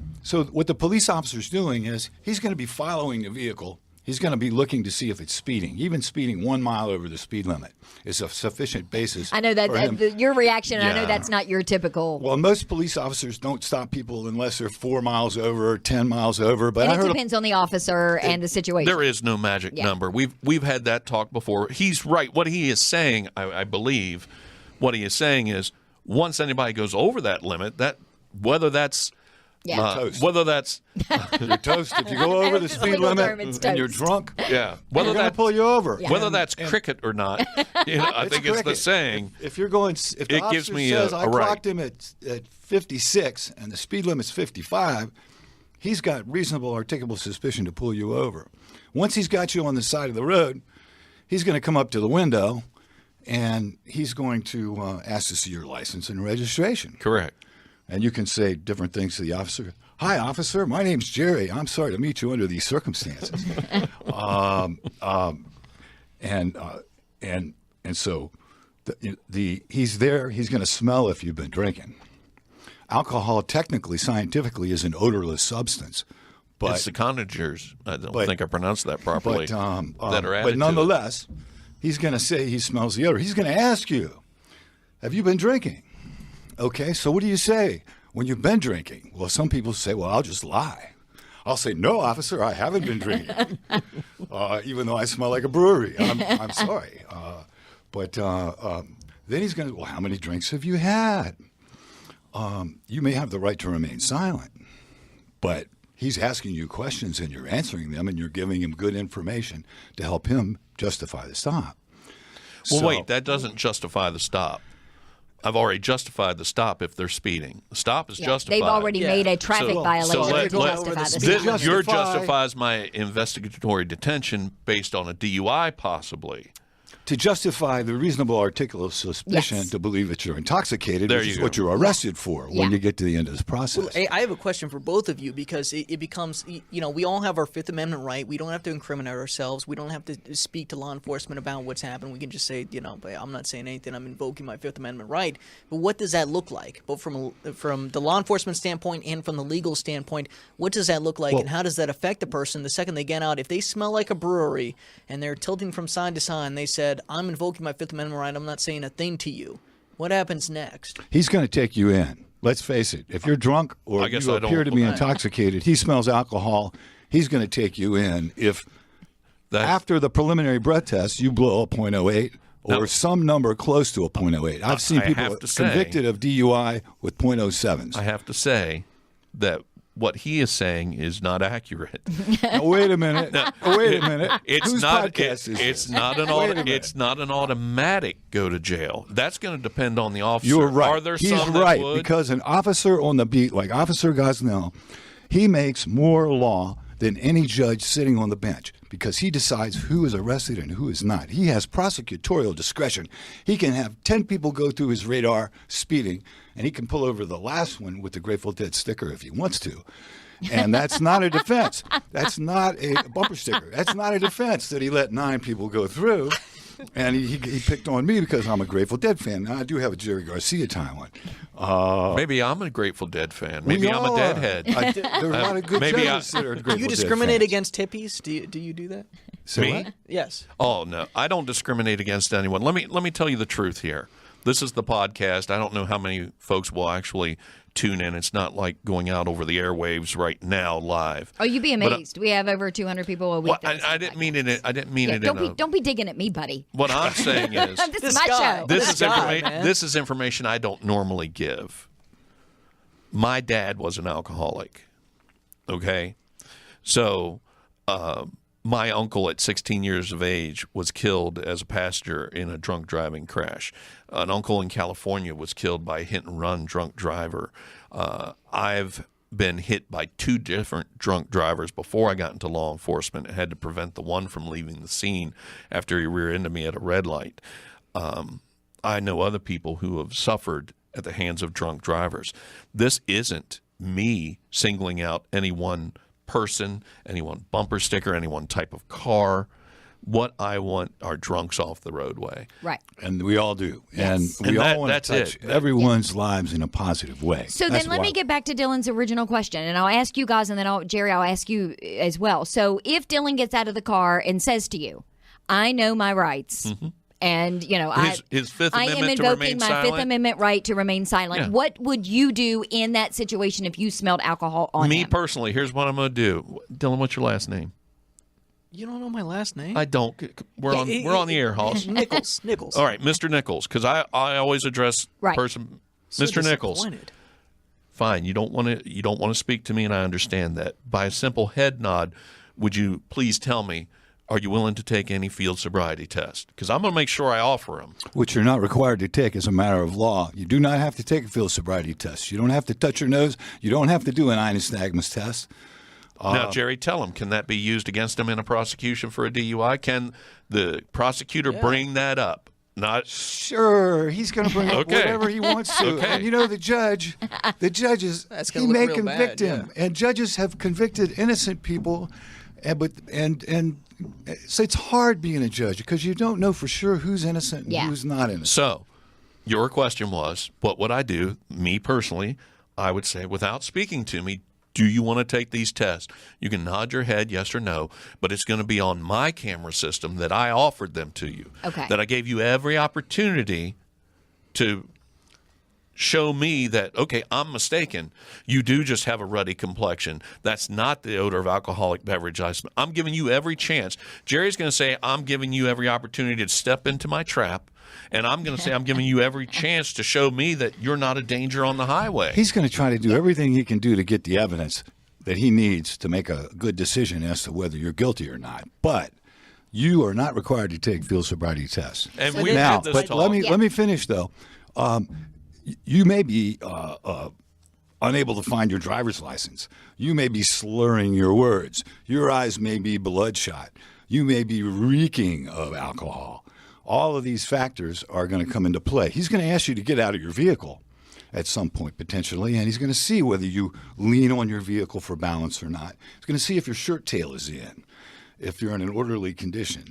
what the police officer's doing is he's going to be following the vehicle. He's going to be looking to see if it's speeding. Even speeding 1 mile over the speed limit is a sufficient basis. I know that your reaction. I know that's not your typical. Well, most police officers don't stop people unless they're 4 miles over or 10 miles over. But and it depends on the officer and the situation. There is no magic number. We've had that talk before. He's right. What he is saying, I believe, what he is saying is once anybody goes over that limit, that whether that's whether that's you're toast if you go over the speed limit and you're drunk. Yeah, whether that's pull you over. Yeah. Whether that's cricket or not, I think it's the saying. If you're going, if the officer gives me says I clocked him at 56 and the speed limit's 55, he's got reasonable articulable suspicion to pull you over. Once he's got you on the side of the road, he's going to come up to the window and he's going to ask to see your license and registration. Correct. And you can say different things to the officer. Hi, officer. My name's Jerry. I'm sorry to meet you under these circumstances. And so he's there. He's going to smell if you've been drinking. Alcohol, technically, scientifically, is an odorless substance. But it's the conagers. I don't think I pronounced that properly. That are added but nonetheless, he's going to say he smells the odor. He's going to ask you, have you been drinking? Okay, so what do you say when you've been drinking? Well, some people say, well, I'll just lie. I'll say, no, officer, I haven't been drinking, even though I smell like a brewery. I'm sorry. But then he's going to, well, how many drinks have you had? You may have the right to remain silent, but he's asking you questions and you're answering them and you're giving him good information to help him justify the stop. Well, wait, that doesn't justify the stop. I've already justified the stop if they're speeding. The stop is justified. They've already made a traffic violation to justify the stop. Your justifies my investigatory detention based on a DUI, possibly. To justify the reasonable articulable suspicion to believe that you're intoxicated, which is what you're arrested for when you get to the end of this process. Well, I have a question for both of you because it becomes, we all have our Fifth Amendment right. We don't have to incriminate ourselves. We don't have to speak to law enforcement about what's happened. We can just say, I'm not saying anything. I'm invoking my Fifth Amendment right. But what does that look like? Both from the law enforcement standpoint and from the legal standpoint, what does that look like, and how does that affect a person the second they get out? If they smell like a brewery and they're tilting from side to side and they said, I'm invoking my Fifth Amendment right, I'm not saying a thing to you. What happens next? He's going to take you in. Let's face it. If you're drunk or you appear to be intoxicated, he smells alcohol, he's going to take you in. If after the preliminary breath test you blow a .08 or some number close to a .08. I've seen people convicted of DUI with .07s. I have to say that what he is saying is not accurate. Now, wait a minute. Wait a minute. It's not an automatic go to jail. That's going to depend on the officer. You're right. Are there He's some right that would? Because an officer on the beat, like Officer Gosnell, he makes more law than any judge sitting on the bench because he decides who is arrested and who is not. He has prosecutorial discretion. He can have 10 people go through his radar speeding, and he can pull over the last one with the Grateful Dead sticker if he wants to. And that's not a defense. That's not a bumper sticker. That's not a defense that he let 9 people go through. And he picked on me because I'm a Grateful Dead fan. Now, I do have a Jerry Garcia tie on. Maybe I'm a Grateful Dead fan. Maybe I'm a Deadhead. There are a lot of good judges that are Grateful Dead fans. Do you discriminate against hippies? Do you do that? Me? Yes. Oh, no. I don't discriminate against anyone. Let me tell you the truth here. This is the podcast. I don't know how many folks will actually tune in. It's not like going out over the airwaves right now live. Oh, you'd be amazed. We have over 200 people a week. I didn't mean it. I didn't mean it. Don't be digging at me, buddy. What I'm saying is this is my show. This is information I don't normally give. My dad was an alcoholic. Okay, so my uncle at 16 years of age was killed as a passenger in a drunk driving crash. An uncle in California was killed by a hit-and-run drunk driver. I've been hit by 2 different drunk drivers before I got into law enforcement and had to prevent the one from leaving the scene after he rear-ended me at a red light. I know other people who have suffered at the hands of drunk drivers. This isn't me singling out any one person, any one bumper sticker, any one type of car. What I want are drunks off the roadway. Right. And we all do. Yes. And we all want to touch everyone's lives in a positive way. So then let me get back to Dylan's original question, and I'll ask you guys, and then Jerry, I'll ask you as well. So if Dylan gets out of the car and says to you, I know my rights, and, his Fifth I Amendment am invoking my silent? Fifth Amendment right to remain silent. Yeah. What would you do in that situation if you smelled alcohol on him? Me personally, here's what I'm going to do. Dylan, what's your last name? You don't know my last name? I don't. We're on the air, Hoss. Nicholls. All right, Mr. Nicholls, because I always address person, So Mr. Nicholls. Fine, you don't want to speak to me, and I understand that. By a simple head nod, would you please tell me? Are you willing to take any field sobriety test? Because I'm going to make sure I offer them. Which you're not required to take as a matter of law. You do not have to take a field sobriety test. You don't have to touch your nose. You don't have to do an nystagmus test. Now, Jerry, tell him, can that be used against him in a prosecution for a DUI? Can the prosecutor bring that up? Not sure. He's going to bring up whatever he wants to. And the judge is he may convict him, and judges have convicted innocent people, and so it's hard being a judge because you don't know for sure who's innocent and who's not innocent. So, your question was, what would I do? Me personally, I would say, without speaking to me, do you want to take these tests? You can nod your head yes or no, but it's going to be on my camera system that I offered them to you. Okay. That I gave you every opportunity to show me that, okay, I'm mistaken. You do just have a ruddy complexion. That's not the odor of alcoholic beverage. I'm giving you every chance. Jerry's going to say, I'm giving you every opportunity to step into my trap. And I'm going to say I'm giving you every chance to show me that you're not a danger on the highway. He's going to try to do everything he can do to get the evidence that he needs to make a good decision as to whether you're guilty or not. But you are not required to take field sobriety tests. And let me finish, though. you may be unable to find your driver's license. You may be slurring your words. Your eyes may be bloodshot. You may be reeking of alcohol. All of these factors are going to come into play. He's going to ask you to get out of your vehicle at some point potentially, and he's going to see whether you lean on your vehicle for balance or not. He's going to see if your shirt tail is in, if you're in an orderly condition.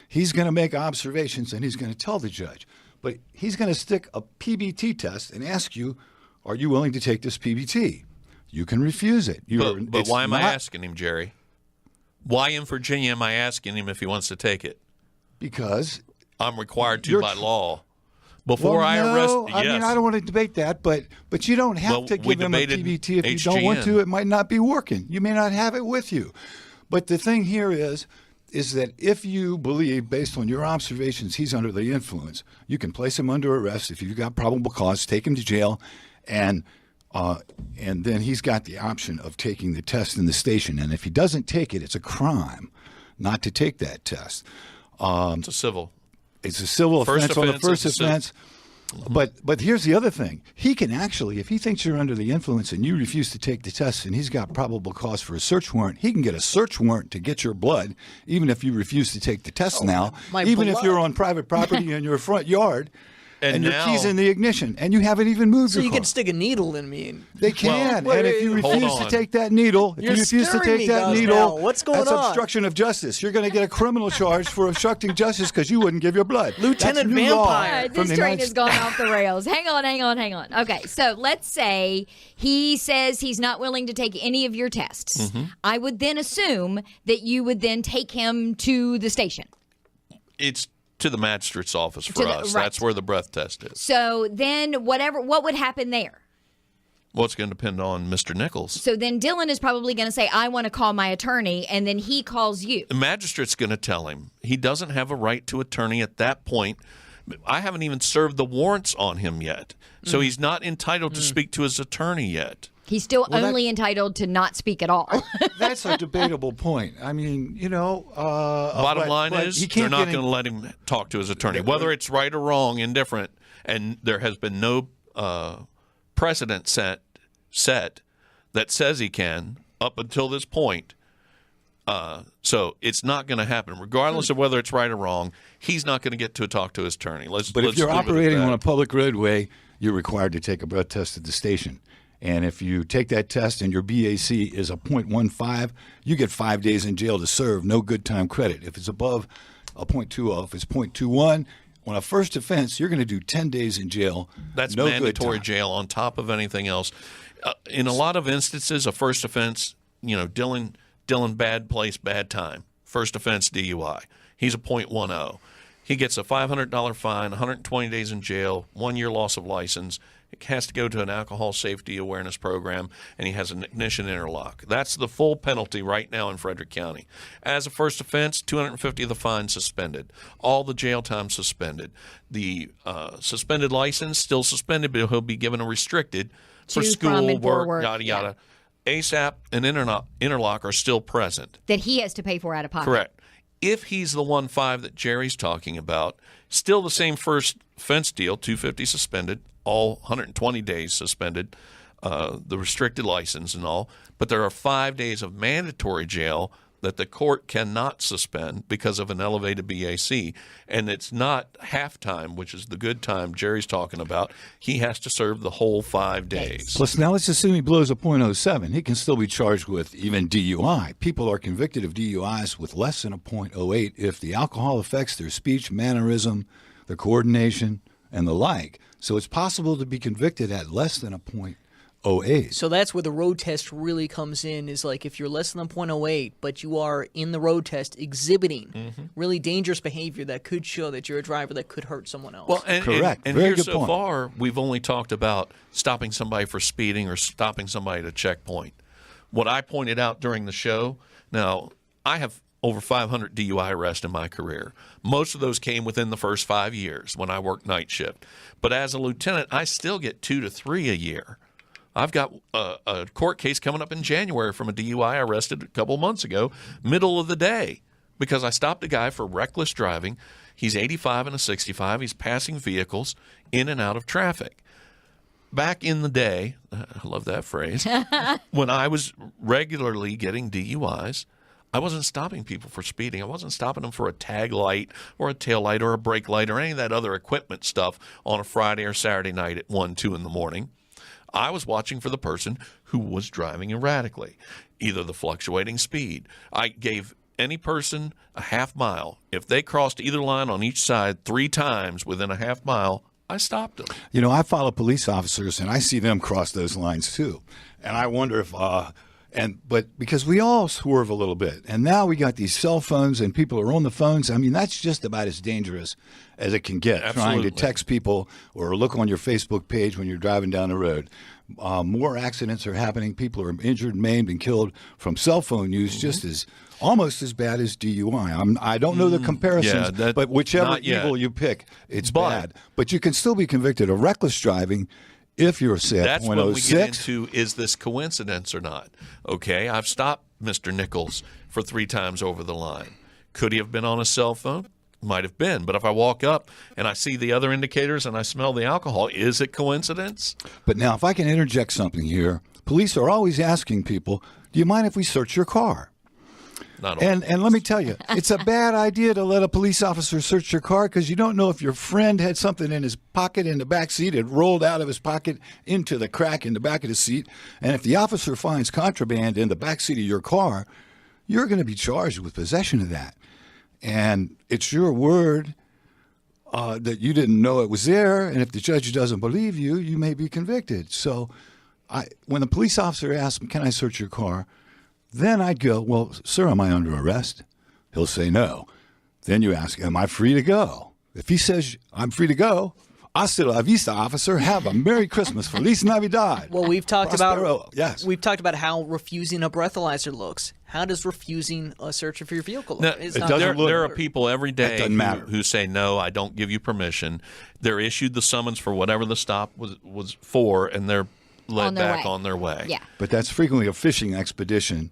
He's going to make observations, and he's going to tell the judge. But he's going to stick a PBT test and ask you, are you willing to take this PBT? You can refuse it. But why am I asking him, Jerry? Why in Virginia am I asking him if he wants to take it? Because I'm required to by law. Before I arrest, yes. I mean, I don't want to debate that, but you don't have to give him a PBT if you don't want to. It might not be working. You may not have it with you. But the thing here is that if you believe, based on your observations, he's under the influence, you can place him under arrest. If you've got probable cause, take him to jail, and then he's got the option of taking the test in the station. And if he doesn't take it, it's a crime not to take that test. It's a civil. It's a civil offense on the first offense. But here's the other thing. He can actually, if he thinks you're under the influence and you refuse to take the test and he's got probable cause for a search warrant, he can get a search warrant to get your blood, even if you refuse to take the test now, even if you're on private property in your front yard. And your key's in the ignition, and you haven't even moved your car. So you can stick a needle in me. They can, and if you refuse to take that needle, What's going that's on? obstruction of justice. You're going to get a criminal charge for obstructing justice because you wouldn't give your blood. Lieutenant Vampire. This train has gone off the rails. Hang on. Okay, so let's say he says he's not willing to take any of your tests. Mm-hmm. I would then assume that you would then take him to the station. It's to the magistrate's office for us. Right. That's where the breath test is. So then what would happen there? Well, it's going to depend on Mr. Nicholls. So then Dylan is probably going to say, I want to call my attorney, and then he calls you. The magistrate's going to tell him he doesn't have a right to attorney at that point. I haven't even served the warrants on him yet, so he's not entitled to speak to his attorney yet. He's still only entitled to not speak at all. That's a debatable point. I mean, bottom line is they're not going to let him talk to his attorney, whether it's right or wrong, indifferent. And there has been no precedent set that says he can up until this point. So it's not going to happen, regardless of whether it's right or wrong. He's not going to get to talk to his attorney. But if you're operating on a public roadway, you're required to take a breath test at the station. And if you take that test and your BAC is a 0.15, you get 5 days in jail to serve, no good time credit. If it's above a 0.20, if it's 0.21, on a first offense, you're going to do 10 days in jail. That's no mandatory jail on top of anything else. In a lot of instances, a first offense, Dylan, bad place, bad time. First offense DUI. He's a 0.10. He gets a $500 fine, 120 days in jail, 1 year loss of license. It has to go to an alcohol safety awareness program, and he has an ignition interlock. That's the full penalty right now in Frederick County. As a first offense, $250 of the fine suspended. All the jail time suspended. The suspended license still suspended, but he'll be given a restricted for school, work, yada, yada. ASAP and interlock are still present. That he has to pay for out of pocket. Correct. If he's the 1.5 that Jerry's talking about, still the same first offense deal, $250 suspended, all 120 days suspended, the restricted license and all. But there are 5 days of mandatory jail that the court cannot suspend because of an elevated BAC. And it's not halftime, which is the good time Jerry's talking about. He has to serve the whole 5 days. Plus, now let's assume he blows a .07. He can still be charged with even DUI. People are convicted of DUIs with less than a .08 if the alcohol affects their speech, mannerism, their coordination, and the like. So it's possible to be convicted at less than a .08. So that's where the road test really comes in, is like if you're less than a .08, but you are in the road test exhibiting really dangerous behavior that could show that you're a driver that could hurt someone else. Well, correct. And Very here good so point. far, we've only talked about stopping somebody for speeding or stopping somebody at a checkpoint. What I pointed out during the show, now I have over 500 DUI arrests in my career. Most of those came within the first 5 years when I worked night shift. But as a lieutenant, I still get 2 to 3 a year. I've got a court case coming up in January from a DUI I arrested a couple months ago, middle of the day, because I stopped a guy for reckless driving. He's 85 and a 65. He's passing vehicles in and out of traffic. back in the day, I love that phrase, when I was regularly getting DUIs, I wasn't stopping people for speeding. I wasn't stopping them for a tag light or a tail light or a brake light or any of that other equipment stuff on a Friday or Saturday night at 1, 2 in the morning. I was watching for the person who was driving erratically, either the fluctuating speed. I gave any person a half mile. If they crossed either line on each side 3 times within a half mile, I stopped them. You know, I follow police officers, and I see them cross those lines too. And I wonder if, but because we all swerve a little bit, and now we got these cell phones, and people are on the phones. I mean, that's just about as dangerous as it can get. Absolutely. Trying to text people or look on your Facebook page when you're driving down the road. More accidents are happening. People are injured, maimed, and killed from cell phone use, just as almost as bad as DUI. I don't know the comparisons, but whichever evil you pick, it's bad. But you can still be convicted of reckless driving if you're, say, at That's .06. when we get into, is this coincidence or not? Okay, I've stopped Mr. Nicholls for 3 times over the line. Could he have been on a cell phone? Might have been. But if I walk up and I see the other indicators and I smell the alcohol, is it coincidence? But now, if I can interject something here, police are always asking people, do you mind if we search your car? Not all. And let me tell you, it's a bad idea to let a police officer search your car because you don't know if your friend had something in his pocket in the back seat. It rolled out of his pocket into the crack in the back of the seat. And if the officer finds contraband in the back seat of your car, you're going to be charged with possession of that. And it's your word that you didn't know it was there. And if the judge doesn't believe you, you may be convicted. So when the police officer asks me, can I search your car? Then I'd go, well, sir, am I under arrest? He'll say no. Then you ask, am I free to go? If he says, I'm free to go, hasta la vista, officer. Have a Merry Christmas. Feliz Navidad. Well, we've talked about we've talked about how refusing a breathalyzer looks. How does refusing a search for your vehicle look? Now, there are people every day who say, no, I don't give you permission. They're issued the summons for whatever the stop was for, and they're led back on their way. Yeah. But that's frequently a fishing expedition,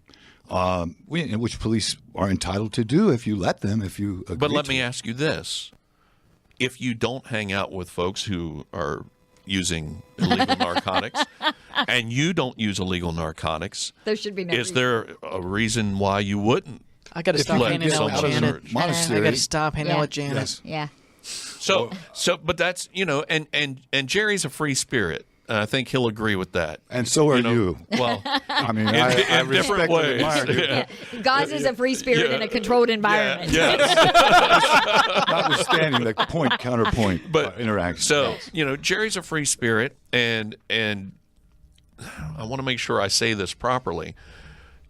which police are entitled to do if you let them, if you agree. But let me ask you this. If you don't hang out with folks who are using illegal narcotics and you don't use illegal narcotics, there should be no is there a reason why you wouldn't? I got to stop hanging out with Janet. I got to stop hanging out with Janet. Yes. Yeah. So, but that's, and Jerry's a free spirit. I think he'll agree with that. And so are you. Well, I mean, in I different respect ways. and admire you. Gaz is a free spirit in a controlled environment. Notwithstanding the point-counterpoint interaction. So, Jerry's a free spirit, and I want to make sure I say this properly.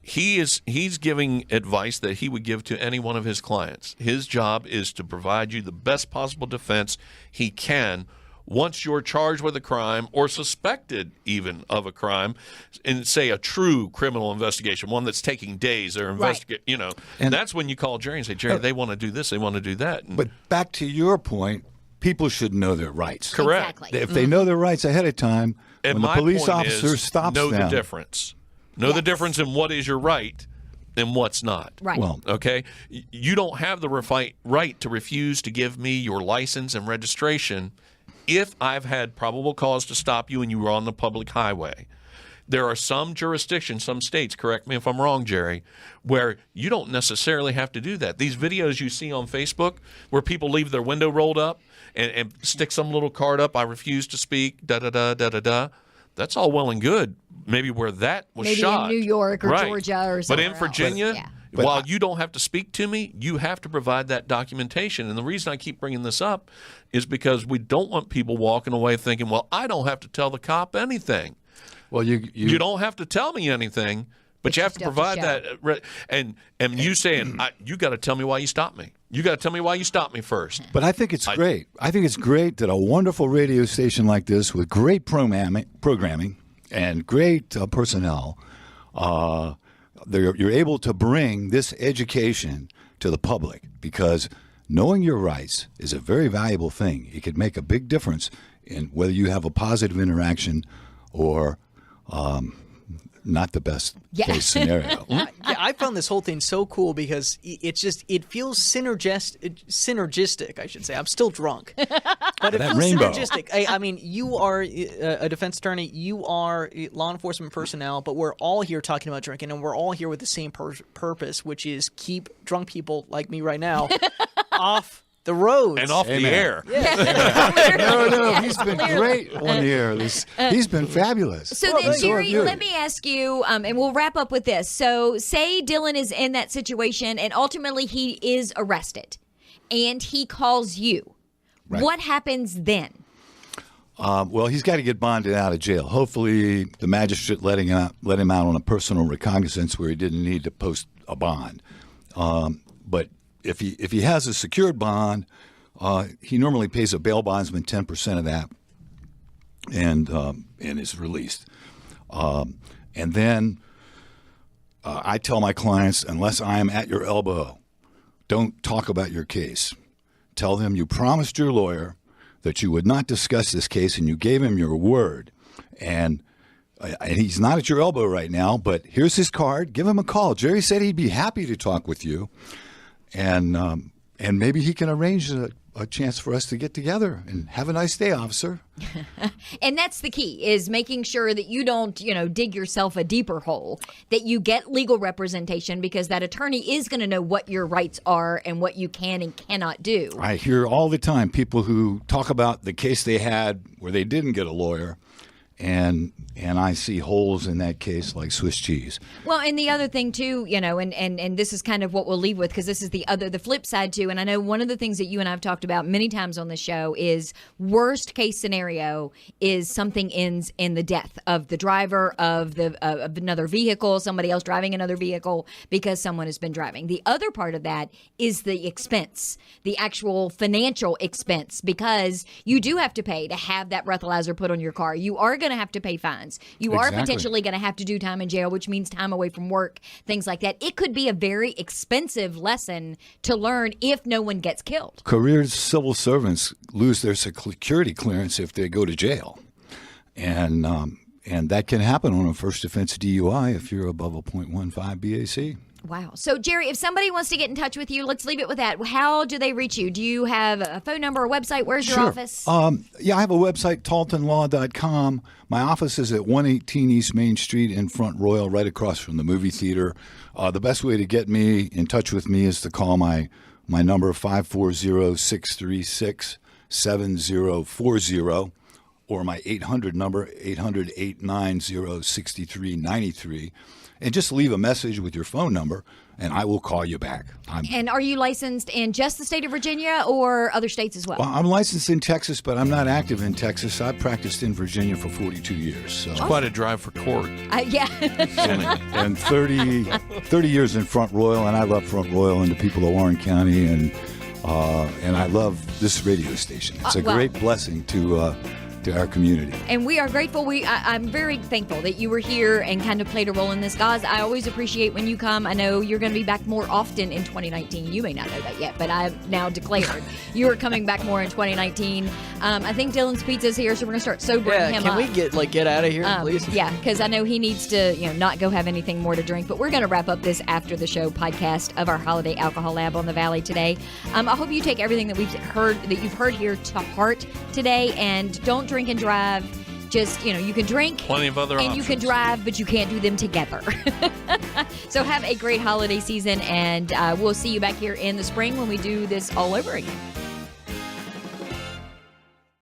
He's giving advice that he would give to any one of his clients. His job is to provide you the best possible defense he can once you're charged with a crime or suspected even of a crime, and say a true criminal investigation, one that's taking days or investigate, and that's when you call Jerry and say, Jerry, they want to do this, they want to do that. But back to your point, people should know their rights. Correct. Exactly. If they know their rights ahead of time, And when the my police point officer is, stops know them, the difference. Know the difference in what is your right and what's not. Right. Well, Okay? You don't have the right to refuse to give me your license and registration if I've had probable cause to stop you and you were on the public highway. There are some jurisdictions, some states, correct me if I'm wrong, Jerry, where you don't necessarily have to do that. These videos you see on Facebook where people leave their window rolled up and stick some little card up, I refuse to speak, da-da-da, da-da-da. That's all well and good, maybe where that was shot. Maybe in New York or Georgia or somewhere But in Virginia, else. while you don't have to speak to me, you have to provide that documentation. And the reason I keep bringing this up is because we don't want people walking away thinking, well, I don't have to tell the cop anything. well, You don't have to tell me anything, but you have to still have to provide that. And you saying, you got to tell me why you stopped me. You got to tell me why you stopped me first. But I think it's great. I think it's great that a wonderful radio station like this with great programming and great personnel, you're able to bring this education to the public, because knowing your rights is a very valuable thing. It could make a big difference in whether you have a positive interaction or not the best case scenario. Yeah, I found this whole thing so cool because it feels synergistic, I should say. I'm still drunk. But it feels rainbow. synergistic. I mean, you are a defense attorney, you are law enforcement personnel, but we're all here talking about drinking, and we're all here with the same purpose, which is keep drunk people like me right now off the roads. And off the air. No, he's been great on the air. He's been fabulous. So then, Jerry, let me ask you, and we'll wrap up with this. So say Dylan is in that situation, and ultimately he is arrested, and he calls you. Right. What happens then? Well, he's got to get bonded out of jail. Hopefully, the magistrate let him out on a personal recognizance where he didn't need to post a bond. But if he has a secured bond, he normally pays a bail bondsman 10% of that, and is released. And then I tell my clients, unless I am at your elbow, don't talk about your case. Tell them you promised your lawyer that you would not discuss this case, and you gave him your word. And he's not at your elbow right now, but here's his card. Give him a call. Jerry said he'd be happy to talk with you, and maybe he can arrange a chance for us to get together. And have a nice day, officer. And that's the key, is making sure that you don't, dig yourself a deeper hole, that you get legal representation, because that attorney is going to know what your rights are and what you can and cannot do. I hear all the time people who talk about the case they had where they didn't get a lawyer, and I see holes in that case like Swiss cheese. Well, and the other thing too, and this is kind of what we'll leave with, because this is the flip side too. And I know one of the things that you and I have talked about many times on the show is worst case scenario is something ends in the death of the driver of another vehicle, somebody else driving another vehicle because someone has been driving. The other part of that is the expense, the actual financial expense, because you do have to pay to have that breathalyzer put on your car. You are going to have to pay fines. You are potentially going to have to do time in jail, which means time away from work, things like that. It could be a very expensive lesson to learn if no one gets killed. Career civil servants lose their security clearance if they go to jail. And that can happen on a first offense DUI if you're above a .15 BAC. Wow. So, Jerry, if somebody wants to get in touch with you, let's leave it with that. How do they reach you? Do you have a phone number or website? Where's your office? Yeah, I have a website, taltonlaw.com. My office is at 118 East Main Street in Front Royal, right across from the movie theater. The best way to get me in touch with me is to call my number, 540-636-7040, or my 800 number, 800-890-6393. And just leave a message with your phone number, and I will call you back. And are you licensed in just the state of Virginia or other states as well? Well, I'm licensed in Texas, but I'm not active in Texas. I've practiced in Virginia for 42 years. So. It's quite a drive for court. Yeah. and 30 years in Front Royal, and I love Front Royal and the people of Warren County, and I love this radio station. It's a great blessing to our community. And we are grateful. I'm very thankful that you were here and kind of played a role in this, guys. I always appreciate when you come. I know you're going to be back more often in 2019. You may not know that yet, but I've now declared you are coming back more in 2019. I think Dylan's Pizza's here, so we're going to start sobering him up. Can we get out of here, please? Yeah, because I know he needs to not go have anything more to drink. But we're going to wrap up this After the Show podcast of our Holiday Alcohol Lab on the Valley today. I hope you take everything that you've heard here to heart today, and don't drink and drive. Just, you can drink. Plenty of other and options. You can drive, but you can't do them together. So have a great holiday season, and we'll see you back here in the spring when we do this all over again.